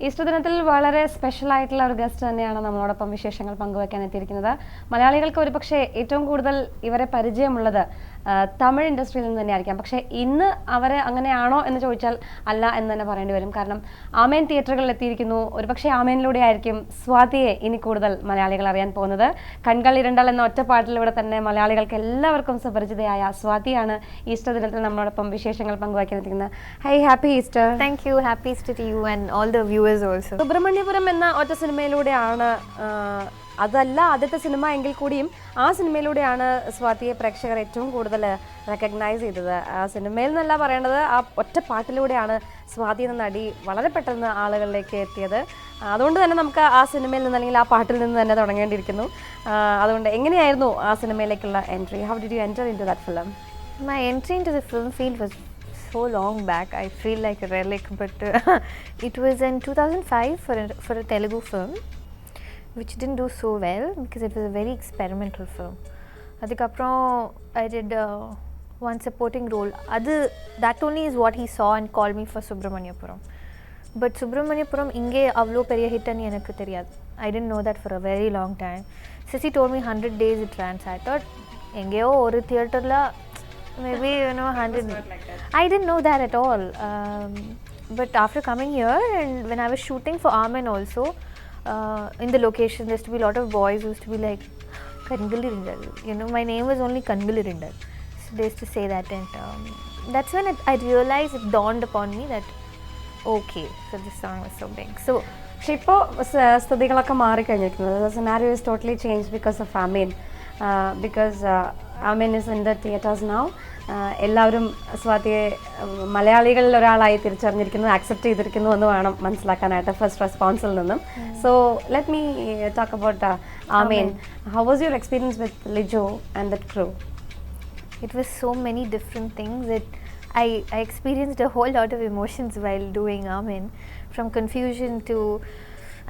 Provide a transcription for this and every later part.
Easter ദിനത്തിൽ വളരെ special ആയിട്ടുള്ള ഒരു ഗസ്റ്റ് തന്നെയാണ് നമ്മളോടൊപ്പം വിശേഷങ്ങൾ പങ്കുവയ്ക്കാൻ എത്തിയിരിക്കുന്നത്. മലയാളികൾക്ക് ഒരുപക്ഷെ ഏറ്റവും കൂടുതൽ ഇവരെ പരിചയമുള്ളത് തമിഴ് ഇൻഡസ്ട്രിയിൽ നിന്ന് തന്നെയായിരിക്കാം. പക്ഷേ ഇന്ന് അവരെ അങ്ങനെയാണോ എന്ന് ചോദിച്ചാൽ അല്ല എന്ന് തന്നെ പറയേണ്ടി വരും. കാരണം ആമേൻ തിയേറ്ററുകളിൽ എത്തിയിരിക്കുന്നു. ഒരുപക്ഷെ ആമേനിലൂടെ ആയിരിക്കും സ്വാതിയെ ഇനി കൂടുതൽ മലയാളികൾ അറിയാൻ പോകുന്നത്. കൺകൾ ഇരണ്ടാൽ എന്ന ഒറ്റപ്പാട്ടിലൂടെ തന്നെ മലയാളികൾക്ക് എല്ലാവർക്കും സുപരിചിതയായ സ്വാതിയാണ് ഈസ്റ്റർ ദിനത്തിൽ നമ്മളോടൊപ്പം വിശേഷങ്ങൾ പങ്കുവയ്ക്കാൻ എത്തിക്കുന്നത്. High, happy Easter. Thank you. Happy Easter to you and all the viewers also. Subramaniapuram എന്ന ഒറ്റ സിനിമയിലൂടെയാണ്, അതല്ല ആദ്യത്തെ സിനിമ എങ്കിൽ കൂടിയും ആ സിനിമയിലൂടെയാണ് സ്വാതിയെ പ്രേക്ഷകർ ഏറ്റവും കൂടുതൽ റെക്കഗ്നൈസ് ചെയ്തത്. ആ സിനിമയിൽ നിന്നല്ല പറയേണ്ടത്, ആ ഒറ്റ പാട്ടിലൂടെയാണ് സ്വാതി എന്ന നടി വളരെ പെട്ടെന്ന് ആളുകളിലേക്ക് എത്തിയത്. അതുകൊണ്ട് തന്നെ നമുക്ക് ആ സിനിമയിൽ നിന്ന് അല്ലെങ്കിൽ ആ പാട്ടിൽ നിന്ന് തന്നെ തുടങ്ങേണ്ടിയിരിക്കുന്നു. അതുകൊണ്ട് എങ്ങനെയായിരുന്നു ആ സിനിമയിലേക്കുള്ള entry? How did you enter in to that film? My entry into the film field was so long back. I feel like a relic, but it was in 2005 for a Telugu film, which didn't do so well because it was a very experimental film. Adikapram I did one supporting role. That only is what he saw and called me for Subramaniapuram. But Subramaniapuram inge avlo periya hit ani enakku theriyadu. I didn't know that for a very long time. Sissy told me 100 days it ran. So I thought engeyo oru theater la maybe 100. I didn't know that at all. But after coming here and when I was shooting for Amen also, in the location there used to be a lot of boys who used to be like Kangalirindal. My name was only Kangalirindal. So they used to say that, and that's when I realized, it dawned upon me that okay, so this song was so big. So പക്ഷെ ഇപ്പോൾ സ്ഥിതികളൊക്കെ മാറിക്കഴിഞ്ഞിരിക്കുന്നത്. Scenario is totally change because of Amen. Because Amen is in the theatres now. എല്ലാവരും സ്വാതിയെ മലയാളികളിൽ ഒരാളായി തിരിച്ചറിഞ്ഞിരിക്കുന്നു, accept ചെയ്തിരിക്കുന്നു എന്ന് വേണം മനസ്സിലാക്കാനായിട്ട് ഫസ്റ്റ് റെസ്പോൺസിൽ നിന്നും. So let me talk about Amin. How was your experience with Lijo and that crew? it was so many different things that I experienced a whole lot of emotions while doing Amen, from confusion to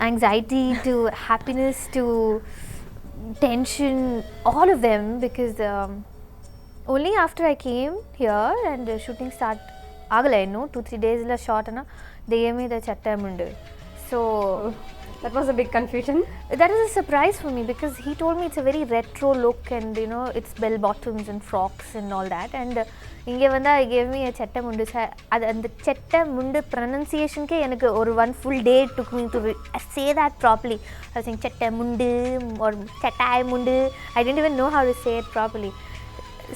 anxiety to happiness to tension, all of them, because only after I came here and the shooting start agala 2-3 days la shot ana they gave me the chattamundu. So that was a big confusion. That is a surprise for me because he told me it's a very retro look and it's bell bottoms and frocks and all that, and inge vanda I gave me a chattamundu. And the chattamundu pronunciation ke enakku or one full day took me to say that properly. I was saying chattamundu or chattai mundu. I didn't even know how to say it properly.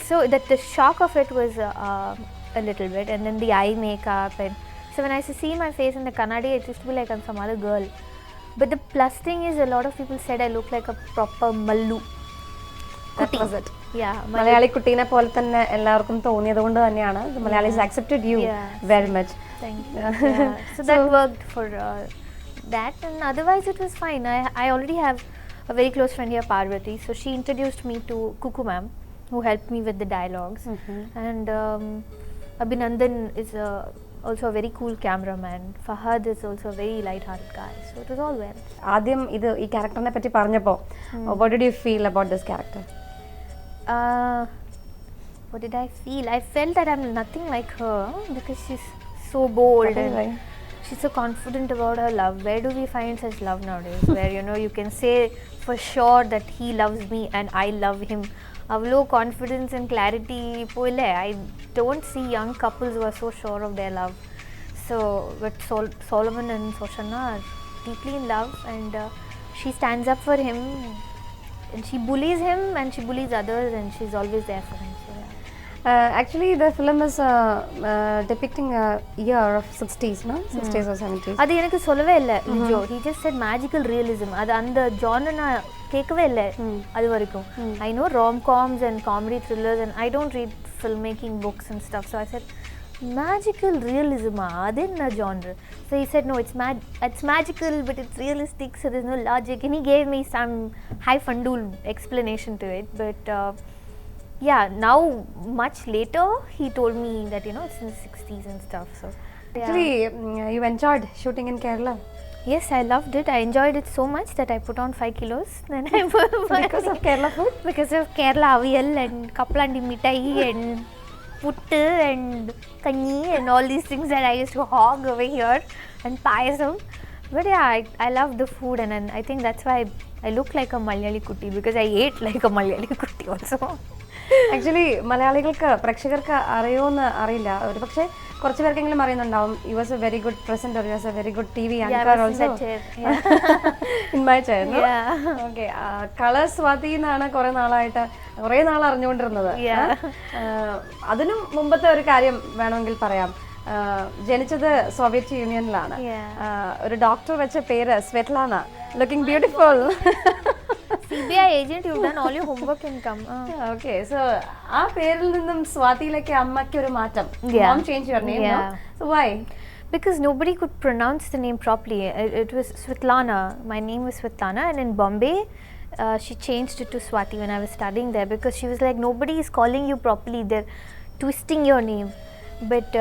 So that the shock of it was a little bit, and then the eye makeup, and so when I see my face in the Kannadi, it used to be like I'm some other girl. But the plus thing is, a lot of people said I look like a proper Mallu. That was it. Yeah, Malayali കുട്ടീനെ പോലെ തന്നെ എല്ലാവർക്കും തോന്നിയത് കൊണ്ട് തന്നെയാണ് Malayalees accepted you very much. Thank you. Yeah. So that worked for that, and otherwise it was fine. I already have a very close friend here, Parvati, so she introduced me to Kuku ma'am, who helped me with the dialogues. And Abhinandan is also a very cool cameraman. Fahad is also a very light-hearted guy. So it was all well. ആദ്യം ഇത് ഈ ക്യാരക്ടറിനെ പറ്റി പറഞ്ഞപ്പോൾ what did you feel about this character? What did I feel? I felt that I'm nothing like her because she's so bold and she's so confident about her love. Where do we find such love nowadays? Where you can say for sure that he loves me and I love him. Avlo confidence and clarity pole. I don't see young couples who are so sure of their love. So but Solomon and Soshana are deeply in love, and she stands up for him, and she bullies him and she bullies others, and she's always there for him. So actually the film is depicting a year of 60s, no? 60s or 70s. adu enakku sollave illa Lijo. He just said magical realism. adu and genre na kekave illa adu varaikum. I know rom-coms and comedy thrillers, and I don't read filmmaking books and stuff, so I said magical realism adenna genre. So he said no, it's magical but it's realistic, so there's no logic, and he gave me some high fundul explanation to it. But yeah, now much later he told me that it's in the 60s and stuff. So actually you enjoyed shooting in Kerala? Yes, I loved it. I enjoyed it so much that I put on 5 kilos. Then I because of Kerala food? Because of Kerala aviyal and kaplandi mithai and puttu and kanni and all these things that I used to hog over here, and payasam. But yeah, I love the food, and I think that's why I look like a Malayali kutti, because I ate like a Malayali kutti also. Actually മലയാളികൾക്ക് പ്രേക്ഷകർക്ക് അറിയുമെന്ന് അറിയില്ല, ഒരു പക്ഷേ കുറച്ച് പേർക്കെങ്കിലും അറിയുന്നുണ്ടാവും. You was a very good presenter, you was a very good T V anchor also in my chair. Okay, colour Swathi എന്നാണ് കുറേ നാൾ അറിഞ്ഞുകൊണ്ടിരുന്നത്. അതിനും മുമ്പത്തെ ഒരു കാര്യം വേണമെങ്കിൽ പറയാം. ജനിച്ചത് സോവിയറ്റ് യൂണിയനിലാണ്. ഒരു ഡോക്ടർ വെച്ച പേര് Svetlana, looking beautiful. CBI agent, you've done all your homework and come. Okay, so ആ പേരിൽ നിന്നും സ്വാതിയിലേക്ക് അമ്മയ്ക്ക് ഒരു മാറ്റം. Mom changed your name, no? So why? Because nobody could pronounce the name properly. It was Svetlana. My name was Svetlana, and in Bombay, she changed it to Swati when I was studying there, because she was like, nobody is calling you properly. They're twisting your name. But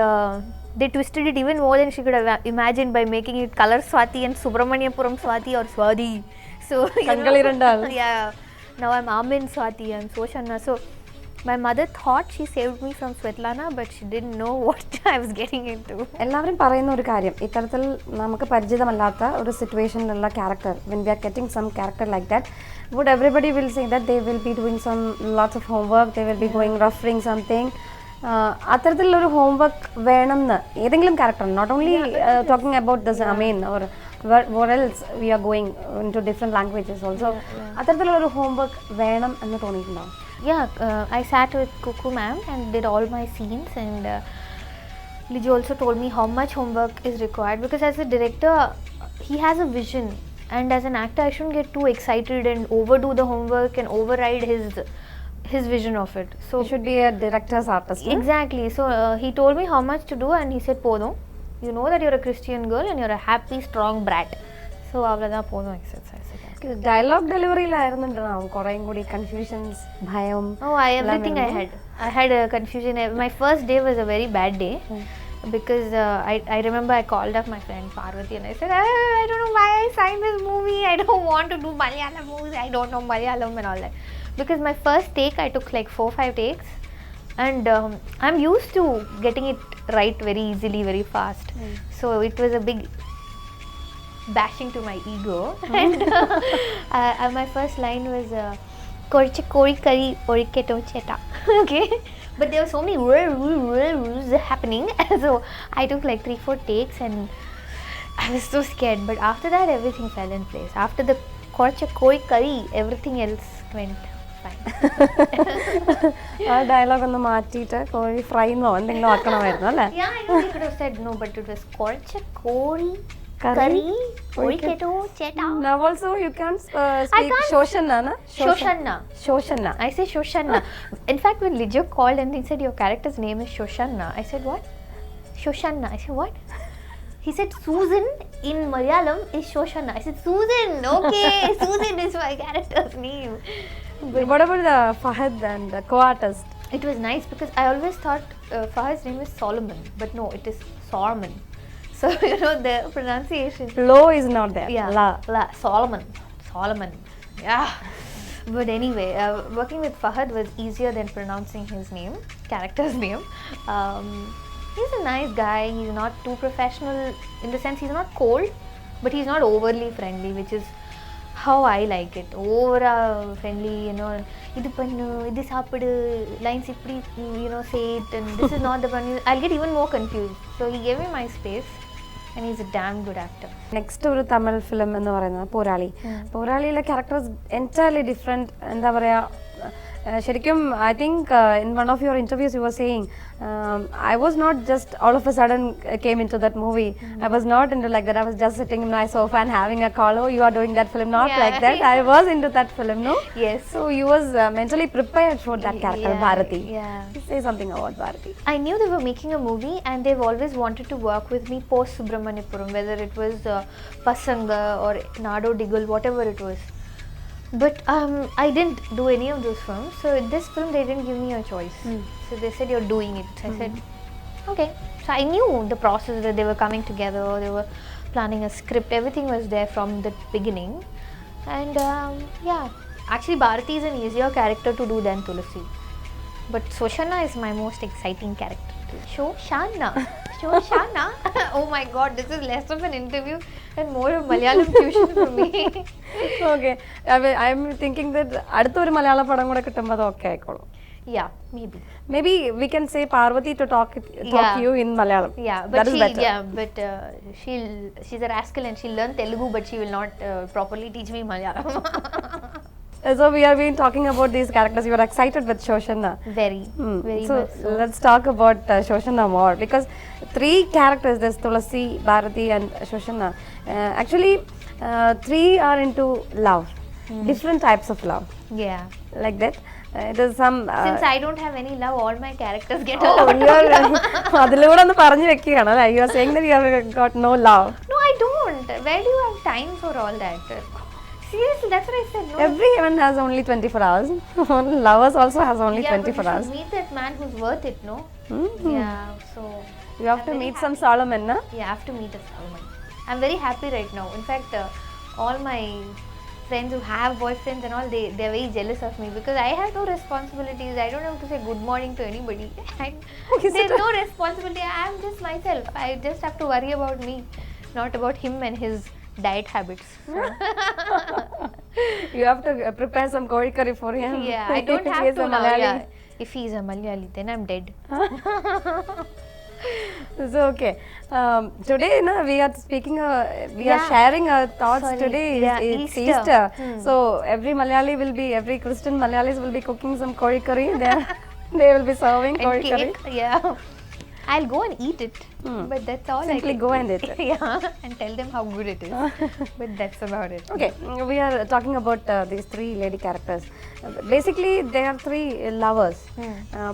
they twisted it even more than she could have imagined by making it Color Swati and Subramaniapuram Swati or Swati. So yeah, now I'm Amin Swati, I'm Soshanna. So my mother thought she saved me from Svetlana, but she didn't know what I was getting into. എല്ലാവരും പറയുന്ന ഒരു കാര്യം, ഇത്തരത്തിൽ നമുക്ക് പരിചിതമല്ലാത്ത ഒരു സിറ്റുവേഷനിലുള്ള character, when we are getting some character like that, would everybody will say that they will be doing some lots of homework, they will be going referring something. അത്തരത്തിലുള്ളൊരു homework വേണം എന്ന് ഏതെങ്കിലും character, not only talking about this Amin or what else we are going into different languages also. അത്തരത്തിലുള്ളൊരു homework വേണം എന്ന് തോന്നിയിട്ടുണ്ടോ? Yeah, I sat with Kuku ma'am and did all my scenes, and Liju also told me how much homework is required, because as a director he has a vision, and as an actor I shouldn't get too excited and overdo the homework and override his vision of it. So you should be a director's artist. Exactly. So he told me how much to do, and he said, Podum, you know that you're a Christian girl and you're a happy strong brat, so avladha podum exercise. Dialogue deliveryയിലായിരുന്നുണ്ടാവും കുറേയും കൂടി confusions, ഭയം? Everything I had a confusion. My first day was a very bad day, because I remember I called up my friend Parvati and I said, I don't know why I signed this movie, I don't want to do Malayalam movies, I don't know Malayalam and all that. Because my first take I took like 4-5 takes, and I'm used to getting it right very easily, very fast. So it was a big bashing to my ego. And my first line was Koricha Kori Kari Oriketo Cheta. Okay, but there were so many rules happening, so I took like 3-4 takes and I was so scared. But after that everything fell in place. After the Koricha Kori Kari, everything else went fine. ആ dialogue ഒന്ന് മാറ്റിയിട്ട് കോഴി fry എന്നോ എന്തെങ്കിലും ആക്കണമായിരുന്നു അല്ലേ? Yeah, I know they could have said no, but it was Koricha Kori Kari Oriketo Cheta. Now also you can't speak Shoshanna, na? Shoshanna. I say Shoshanna. In fact, when Lijo called and he said your character's name is Shoshanna, I said what? Shoshanna. I said what? He said Susan in Malayalam is Shoshanna. I said Susan. Okay, Susan is my character's name. But what about the Fahad and the co-artist? It was nice, because I always thought Fahad's name is Solomon, but no, it is Solomon. So you know the pronunciation. Lo is not there. Yeah, la. Solomon. Yeah. But anyway, working with Fahad was easier than pronouncing his name, character's name. He's a nice guy. He's not too professional, in the sense he's not cold, but he's not overly friendly, which is how I like it. Over friendly, you know, idu pannu, idu saapadu, lines ipdi, you know, say it, and this is not the one. I'll get even more confused. So he gave me my space, and he's a damn good actor. Next ഒരു Tamil film എന്ന് പറയുന്നത് പോരാളി. പോരാളിയിലെ characters entirely different. എന്താ പറയുക, ശരിക്കും I think in one of your interviews you were saying I was not just all of a sudden came into that movie. I was not into like that. I was just sitting in my sofa and having a call. Oh, you are doing that film, not like that. I was into that film, no? Yes. So you was mentally prepared for that character, Bharati. Yeah. Say something about Bharati. I knew they were making a movie, and they've always wanted to work with me post Subramaniapuram, whether it was Pasanga or Nado Digul, whatever it was. But I didn't do any of those films. So this film they didn't give me a choice. So they said you're doing it. So I said okay. So I knew the process, that they were coming together, they were planning a script, everything was there from the beginning. And yeah, actually Bharati is an easier character to do than Tulasi. But Shoshana is my most exciting character. Shoshana. Shoshana. Oh my god, this is less of an interview and more of Malayalam tuition for me. Okay I M thinking that അടുത്തൊരു മലയാള പടം കൂടെ കിട്ടുമ്പോൾ അത് okay ആയിക്കോളും. Yeah, maybe. Maybe we can say Parvati to talk Yeah. you in Malayalam. Yeah, That but is she, better. yeah, but she's a rascal and she'll learn Telugu, but she will not properly teach me Malayalam. So we have been talking about these characters. You are excited with Shoshana. Very, very So much so. let's talk about Shoshana more, because three characters, there's Tulasi, Bharati and Shoshana. Actually, three are into love, different types of love, Yeah. like that. It is some. Since I don't have any love, all my characters get Oh, along. you are. അതിലൂടെ ഒന്ന് പറഞ്ഞു വെക്കുകയാണ് അല്ലേ? You are saying that you have got no love. No, I don't. Where do you have time for all that? Seriously, that's what I said. No. Everyone has only 24 hours. Lovers also has only Yeah, but 24 you hours. should meet that man who's worth it, no? Mhm. Yeah, so You have I'm to very meet some Solomon, na? yeah, I have to meet a Salman. I'm very happy right now. In fact, all my friends who have boyfriends and all, they're very jealous of me because I have no responsibilities. I don't have to say good morning to anybody. There's no responsibility. I'm just myself. I just have to worry about me, not about him and his diet habits. You have to prepare some kori curry for him. Yeah, I don't He have is to a now. Malayali. Yeah. If he's a Malayali, then I'm dead. So okay. Today, na, we are speaking. We are Yeah. sharing our thoughts. Sorry. Today Yeah, it's Easter. Easter. Hmm. So every Malayali will be, every Christian Malayalis will be cooking some kori curry. They will be serving And kori curry. cake, yeah. I'll go and eat it, but that's all. Simply I can. go and eat it. Yeah, and tell them how good it is. But that's about it. Okay, we are talking about these three lady characters. Basically, they are three lovers,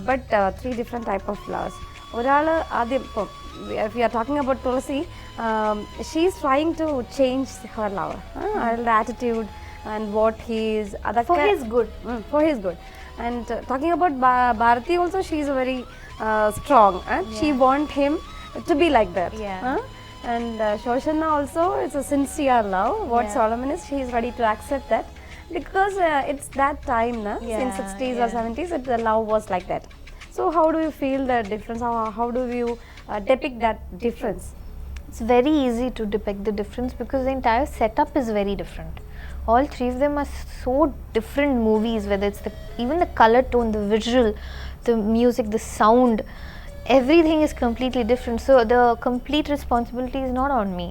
but three different type of lovers. ഒരാള് ആദ്യം ഇപ്പോൾ if we are talking about Tulasi, she is trying to change her lover, her attitude and what he is. For his good. For his good. And talking about Bharati also, she is very strong and she want him to be like that. Yeah. And Shoshana also, it's a sincere love. What Yeah. Solomon is, he is ready to accept that because it's that time, na? Yeah, In 60s or yeah. 70s, the love was like that. So how do you feel the difference? How do you depict that difference? It's very easy to depict the difference because the entire setup is very different. All three of them are so different movies, whether it's even the color tone, the visual, the music, the sound, everything is completely different. So the complete responsibility is not on me.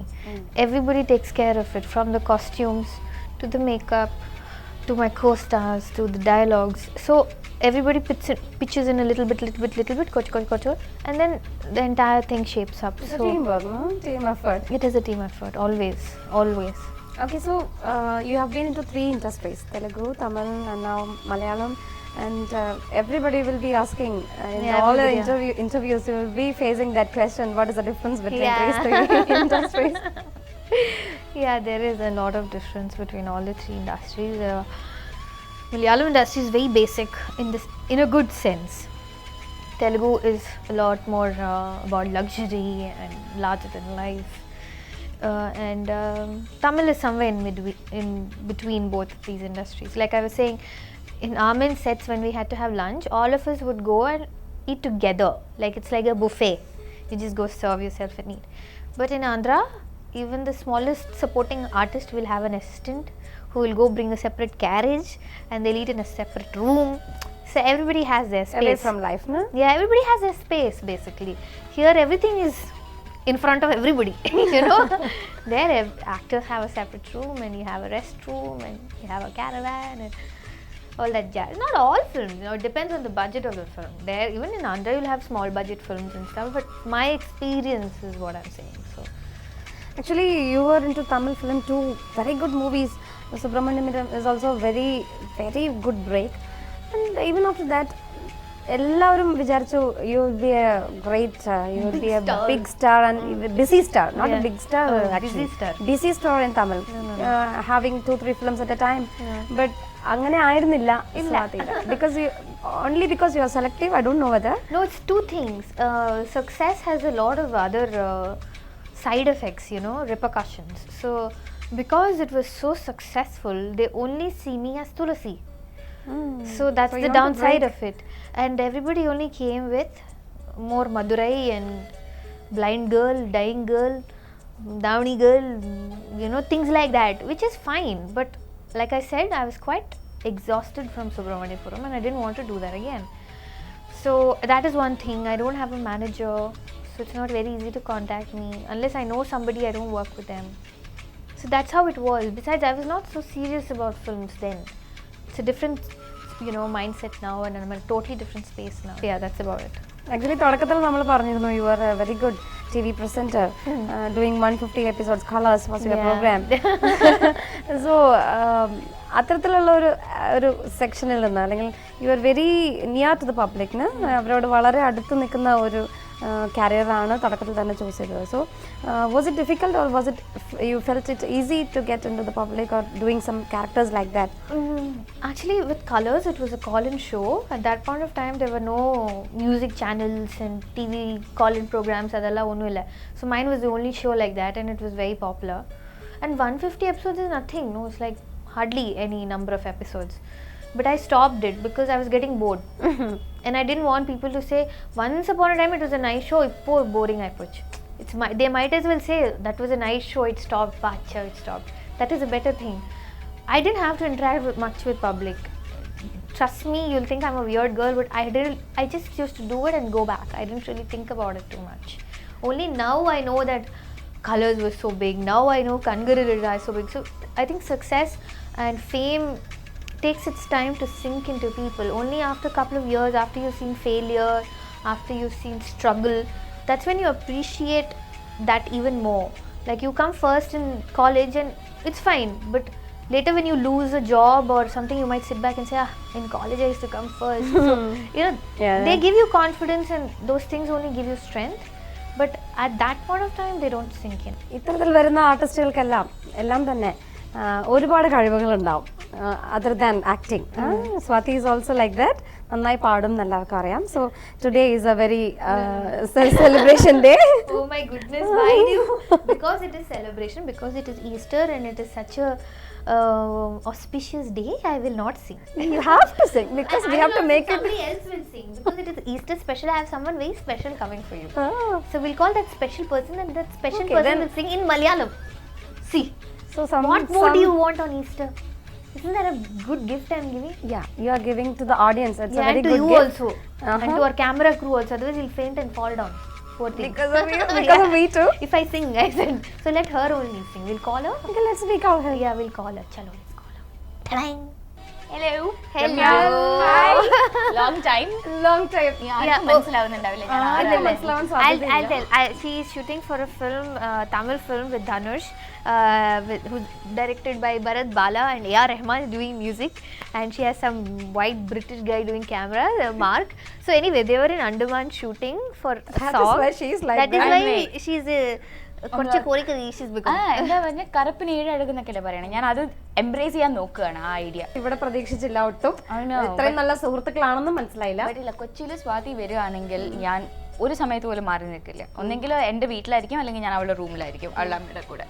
Everybody takes care of it, from the costumes to the makeup to my co-stars to the dialogues. So everybody pitches in a little bit, koch, and then the entire thing shapes up. It's a So teamwork, no? Team effort. it is a team effort, always. Okay, so you have been into three industries, Telugu, Tamil and now Malayalam, and everybody will be asking in Yeah, all the everybody, interviews you will be facing that question, what is the difference between Yeah. these three industries? Yeah, there is a lot of difference between all the three industries. Malayalam industry is very basic in a good sense. Telugu is a lot more about luxury and larger than life. And Tamil is somewhere in between both of these industries. Like I was saying, in Armin sets, when we had to have lunch, all of us would go and eat together. Like it's like a buffet. You just go serve yourself and eat. But in Andhra, even the smallest supporting artist will have an assistant who will go bring a separate carriage and they'll eat in a separate room. So everybody has their space. Away from life, no? Yeah, everybody has their space basically. Here everything is in front of everybody, you know. There actors have a separate room and you have a restroom and you have a caravan and all that jazz. Not all films, you know, it depends on the budget of the film. There, even in Andhra, you'll have small budget films and stuff, but my experience is what I'm saying. So Actually, you were into Tamil film too. Very good movies. Subramaniam is also very, very good break. And even after that, എല്ലാവരും വിചാരിച്ചു you will be a great, you will be a big star and busy star, not a Yeah. big star actually. Busy star in Tamil, having 2-3 films at a time. But അങ്ങനെ ആയിരുന്നില്ല സ്വാതിയുടെ. Because only because you are selective, I don't know whether. no, it's two things. Success has a lot of other side effects, you know, repercussions. So because it was so successful, they only see me as Tulasi. So that's So the you want to downside break. of it. And everybody only came with more Madurai and blind girl, dying girl, Downy girl, things like that, which is fine. But like I said, I was quite exhausted from Subramaniapuram and I didn't want to do that again. So that is one thing. I don't have a manager, so it's not very easy to contact me. Unless I know somebody, I don't work with them. So that's how it was. Besides, I was not so serious about films then. It's a different, mindset now, and I'm in a totally different space now. Yeah, that's about it. Actually തുടക്കത്തിൽ നമ്മൾ പറഞ്ഞിരുന്നു you are a very good T V presenter doing 150 episodes Colors was your programme. So അത്തരത്തിലുള്ള ഒരു സെക്ഷനിൽ നിന്ന് അല്ലെങ്കിൽ you are very near to the പബ്ലിക്കിന് അവരോട് വളരെ അടുത്ത് നിൽക്കുന്ന ഒരു കരിയറാണ് തുടക്കത്തിൽ തന്നെ ചൂസ് ചെയ്തത്. So was it difficult or was it you felt it easy to get in to the public or doing some characters like that? Actually, with Colors, it was a call-in show. At that point of time, there were no music channels and TV call-in programs. Adalla onnu illa. So mine was the only show like that, and it was very popular. And 150 episodes is nothing. No, it's like hardly any number of episodes. But I stopped it because I was getting bored. And I didn't want people to say, once upon a time it was a nice show, ippo boring aipochu. They might as well say, that was a nice show, it stopped, bacha, it stopped. That is a better thing. I didn't have to interact much with public. Trust me, you'll think I'm a weird girl, but I just used to do it and go back. I didn't really think about it too much. Only now I know that Colors was so big. Now I know Kangaroo is so big. So I think success and fame takes its time to sink into people. Only after a couple of years, after you've seen failure, after you've seen struggle, that's when you appreciate that even more. Like you come first in college and it's fine, but later when you lose a job or something, you might sit back and say, in college I used to come first. So, they give you confidence and those things only give you strength. But at that point of time, they don't sink in. ഇത്തരത്തിൽ വരുന്ന ആർട്ടിസ്റ്റുകൾക്കെല്ലാം എല്ലാം തന്നെ ഒരുപാട് കഴിവുകളുണ്ടാവും other than acting. Swathi is also like that. നന്നായി പാടും എന്ന് എല്ലാവർക്കും അറിയാം. So today is a very celebration day. Oh my goodness, why do you? Because it is celebration, because it is Easter and it is such a auspicious day, I will not sing. You have to sing because we have to make it. Somebody else will sing because it is Easter special. I have someone very special coming for you. Oh. So we'll call that special person and that special Okay, person then- will sing in Malayalam. See, So what more do you want on Easter? Isn't that a good gift I'm giving? Yeah, you are giving to the audience. It's a Yeah, very and to good you gift. also. And to our camera crew also. Otherwise he'll faint and fall down. Poor thing. Because of you, because of me too. If I sing, I said. So let her only sing. We'll call her. Okay, let's we call her. Yeah, we'll call her. Chalo, let's call her. Ta-dang. Hello. Hello. Hi. Long time. Long time. ആർക്കും മനസ്സിലാവുന്നുണ്ടാവില്ല ഞാൻ ആരാണ്. മനസ്സിലാവാൻ I'll സാധ്യതയില്ല. tell. She is shooting for a film, Tamil film with Dhanush, who's directed by Bharat Bala, and A.R. Rahman is doing music, and she has some white British guy doing camera, Mark. So anyway, they were in Andaman shooting for a That is song. why she is like that is that. why she's കുറച്ച് കോരിക്കറി she's become. എന്താ പറഞ്ഞ കറുപ്പിന് ഈഴഴകുന്നൊക്കെയല്ലേ പറയണേ. ഞാൻ അത് embrace ചെയ്യാൻ നോക്കുകയാണ് ആ idea. ഇവിടെ പ്രതീക്ഷിച്ചില്ല ഒട്ടും. I know, ഇത്രയും നല്ല സുഹൃത്തുക്കളാണെന്നും മനസ്സിലായില്ല. പറ്റില്ല. കൊച്ചിയിൽ സ്വാതി വരികയാണെങ്കിൽ ഞാൻ ഒരു സമയത്ത് പോലും മാറി നിൽക്കില്ല. ഒന്നെങ്കിൽ എൻ്റെ വീട്ടിലായിരിക്കും അല്ലെങ്കിൽ ഞാൻ അവളുടെ റൂമിലായിരിക്കും അവളുടെ അമ്മയുടെ കൂടെ.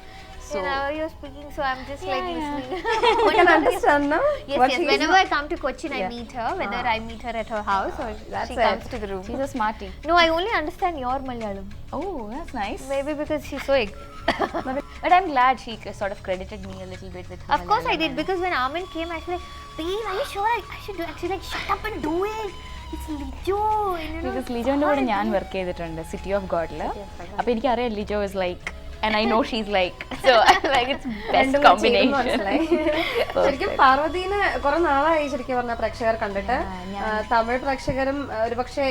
So now you're speaking, so I'm just like listening. You can understand now. Yes. Whenever I come to Cochin, I meet her. Whether I meet her at her house or she comes to the room. She's a smarty. No, I only understand your Malayalam. Oh, that's nice. Maybe because she's so But I'm glad she sort of credited me a little bit with her Of course I Malayalam did, because when Amin came, I was like, "Babe, are you sure I should do it?" She's like, "Shut up and do it. It's Lijo." Because ലിജോന്റെ കൂടെ ഞാൻ work ചെയ്തിട്ടുണ്ട് city of ഗോഡിൽ. അപ്പൊ എനിക്കറിയാം Lijo is like and I know she's like, so like it's best combination. ശരിക്കും പാർവതീനെ കുറെ നാളായി ശരിക്കും പറഞ്ഞ പ്രേക്ഷകർ കണ്ടിട്ട്. തമിഴ് പ്രേക്ഷകരും ഒരുപക്ഷെ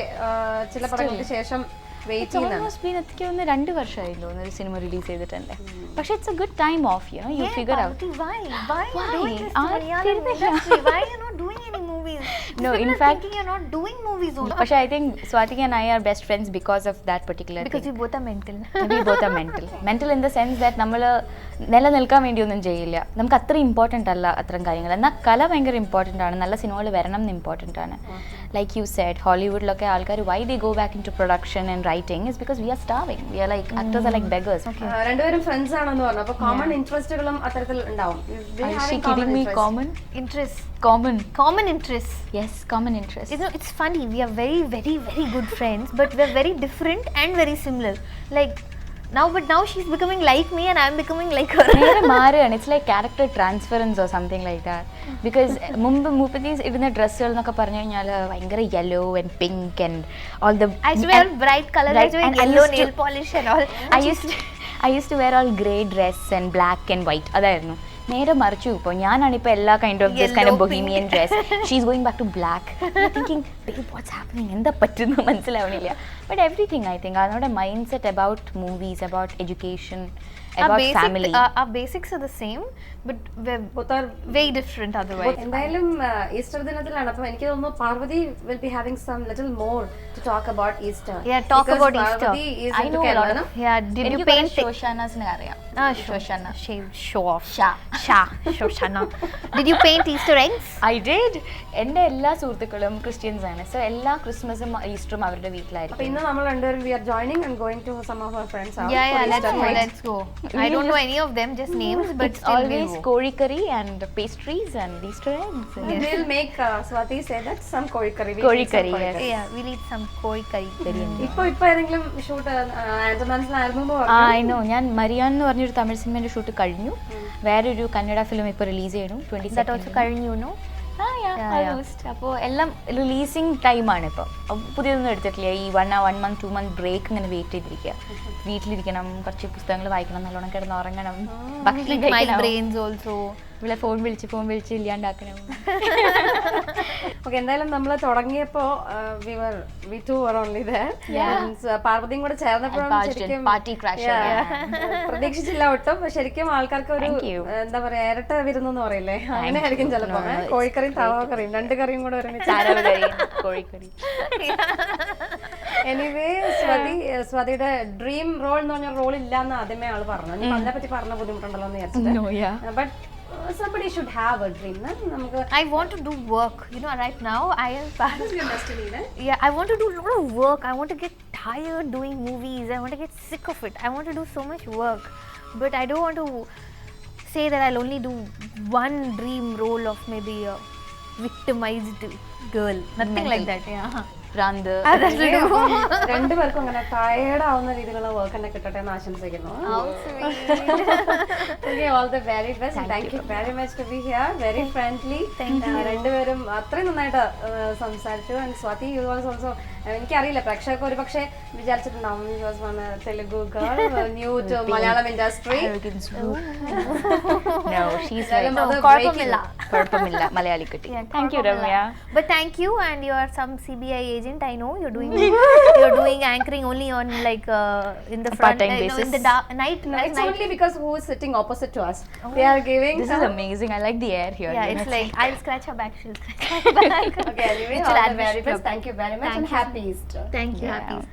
ചില പടങ്ങൾക്ക് ശേഷം വെയിറ്റ് ചെയ്യുന്നതാണ്. എനിക്ക് ഒന്ന് 2 വർഷമായി തോന്നുന്നു ഒരു സിനിമ റിലീസ് ചെയ്തിട്ടുണ്ട്. പക്ഷെ it's a good time of you figure out. Why you doing this to Ah, Malayalam industry? Why are you not doing any movies? No, People in are fact- thinking you're not doing movies only. പക്ഷെ I think Swathika and I are best friends because of that particular Because thing. we both are mental. We both are mental in the sense that നമ്മൾ നിലനിൽക്കാൻ വേണ്ടിയൊന്നും ചെയ്യില്ല. നമുക്ക് അത്ര important അല്ല അത്തരം കാര്യങ്ങൾ. എന്നാൽ കല ഭയങ്കര ഇമ്പോർട്ടൻ്റ് ആണ്. നല്ല സിനിമകൾ വരണം എന്ന് ഇമ്പോർട്ടൻ്റ് ആണ്. like you said, ഹോളിവുഡിലൊക്കെ ആൾക്കാർ why they go back into production and writing is because we are starving. We are like actors are like beggars. രണ്ടുപേരും ഫ്രണ്ട്സ് ആണെന്ന് പറഞ്ഞു. അപ്പോൾ കോമൺ ഇൻട്രസ്റ്റുകളും അത്തരത്തിൽ ഉണ്ടാവും. Are she kidding me? Interest. Common interest. Yes, common interest. You know, it's funny. We are very, very, very good friends, but we're very different and very similar. Like now she's becoming like me and I'm becoming like her. നേരെ മാറുകയാണ്. It's like character transference or something like that. Because മുമ്പ് മൂപ്പത്തീസ് ഇടുന്ന ഡ്രസ്സുകൾ എന്നൊക്കെ പറഞ്ഞു കഴിഞ്ഞാൽ ഭയങ്കര yellow and pink and all the I used to wear bright colors. I used to wear yellow nail polish and all. I used to wear all grey dress and black and white. അതായിരുന്നു. നേരെ മറിച്ചു ഇപ്പോൾ ഞാനാണിപ്പോൾ എല്ലാ kind of this kind of bohemian dress. She's going back to black. Thinking what's happening, എന്താ പറ്റുന്നു മനസ്സിലാവണില്ല. But everything I think നമ്മുടെ mind set about movies, about education, about family. Our basics are the same, but we're both are very different otherwise. എന്തായാലും Easter ദിനത്തിലാണ്. അപ്പോൾ എനിക്ക് തോന്നുന്നു Parvathi will be having some little more to talk about Easter. Yeah, talk Because about Easter. Parvati is I into know a lot Kerala. Yeah, did you paint Shoshana's അറിയാം. Shoshana. Show off. Sha. Shoshana. Did you paint Easter eggs? I did. എൻ്റെ എല്ലാ സുഹൃത്തുക്കളും Christians ആണ്. So എല്ലാ ക്രിസ്മസും ഈസ്റ്ററും അവരുടെ അപ്പോൾ വീട്ടിലായിരിക്കും. ഇന്ന് നമ്മൾ രണ്ടുപേരും we are joining and going to some of our friends house. Yeah, for Easter night. let's go. I don't know any of them, just names, but It's still always we'll go. kori curry and pastries and Easter eggs. We'll make Swati say that some kori curry. Kori curry, yes. Yeah, we'll eat some koi curry. ഇപ്പൊ ഏതെങ്കിലും shoot ആൻഡമാൻസിലായിരുന്നു I know. ഞാൻ Marian എന്ന് പറഞ്ഞൊരു Tamil സിനിമേൻ്റെ shoot കഴിഞ്ഞു. വേറൊരു Kannada film ഇപ്പോൾ release ചെയ്യണു. That also കഴിഞ്ഞു, no? അപ്പോൾ എല്ലാം റിലീസിങ് ടൈമാണ് ഇപ്പോൾ. പുതിയതൊന്നും എടുത്തിട്ടില്ല. ഈ 1 month 2 month ബ്രേക്ക് ഇങ്ങനെ വെയിറ്റ് ചെയ്തിരിക്കുക. വീട്ടിലിരിക്കണം, കുറച്ച് പുസ്തകങ്ങൾ വായിക്കണം, നല്ലോണം കിടന്ന് ഉറങ്ങണം, ഭക്ഷണം My കഴിക്കണം, brains also. ഇവിടെ ഫോൺ വിളിച്ച് ഇല്ലാണ്ടാക്കണം. ഓക്കെ, എന്തായാലും നമ്മൾ തുടങ്ങിയപ്പോ we two were only there. പാർവതിയും കൂടെ ചേർന്നപ്പോഴും ശരിക്കും പാർട്ടി ക്രാഷ്. പ്രതീക്ഷിച്ചില്ല ഒട്ടും. ശരിക്കും ആൾക്കാർക്ക് ഒരു എന്താ പറയാ ഇരട്ട വിരുന്നു എന്ന് പറയില്ലേ, അങ്ങനെ ആയിരിക്കും ചിലപ്പോ. കോഴിക്കറിയും തവാക്കറിയും 2 കറിയും കൂടെ ഒരുമിച്ച്. കോഴിക്കറി. എനിവേ സ്വാതിയുടെ ഡ്രീം റോൾ എന്ന് പറഞ്ഞ റോൾ ഇല്ലാന്ന് ആദ്യമേ ആള് പറഞ്ഞു. അതിനെ പറ്റി പറഞ്ഞ ബുദ്ധിമുട്ടുണ്ടല്ലോ എന്ന് വിചാരിച്ചിട്ട്. But somebody should have a dream. നമുക്ക് I want to do work. You know, right now I am part of your destiny, then. Yeah, I want to do a lot of work. I want to get tired doing movies. I want to get sick of it. I want to do so much work. But I don't want to say that I'll only do one dream role of maybe a victimized girl. Nothing like that. Yeah. ഭ്രാന്ത്. രണ്ടുപേർക്കും അങ്ങനെ tired ആവുന്ന രീതിയിലുള്ള work തന്നെ കിട്ടട്ടെ എന്ന് ആശംസിക്കുന്നു. All the very best. Thank you very much to be here. Very friendly. രണ്ടുപേരും അത്രയും നന്നായിട്ട് സംസാരിച്ചു. And Swathi you was also, എനിക്കറിയില്ല പ്രേക്ഷകർക്ക് ഒരു പക്ഷേ വിചാരിച്ചിട്ടുണ്ടാവും you was one Telugu girl new to Malayalam industry. No, she's കുഴപ്പമില്ല മലയാളി കുട്ടി. Thank you, Ramya. But thank you, and you are some CBI agent. I know you're doing anchoring only on like in the front, part-time basis. In the night. It's only because who is sitting opposite to us. They are giving. This is amazing. I like the air here. Yeah, it's like I'll scratch her back, she'll scratch my back. Okay, anyway, all the very best. Thank you very much and happy Easter. Thank you. Happy Easter.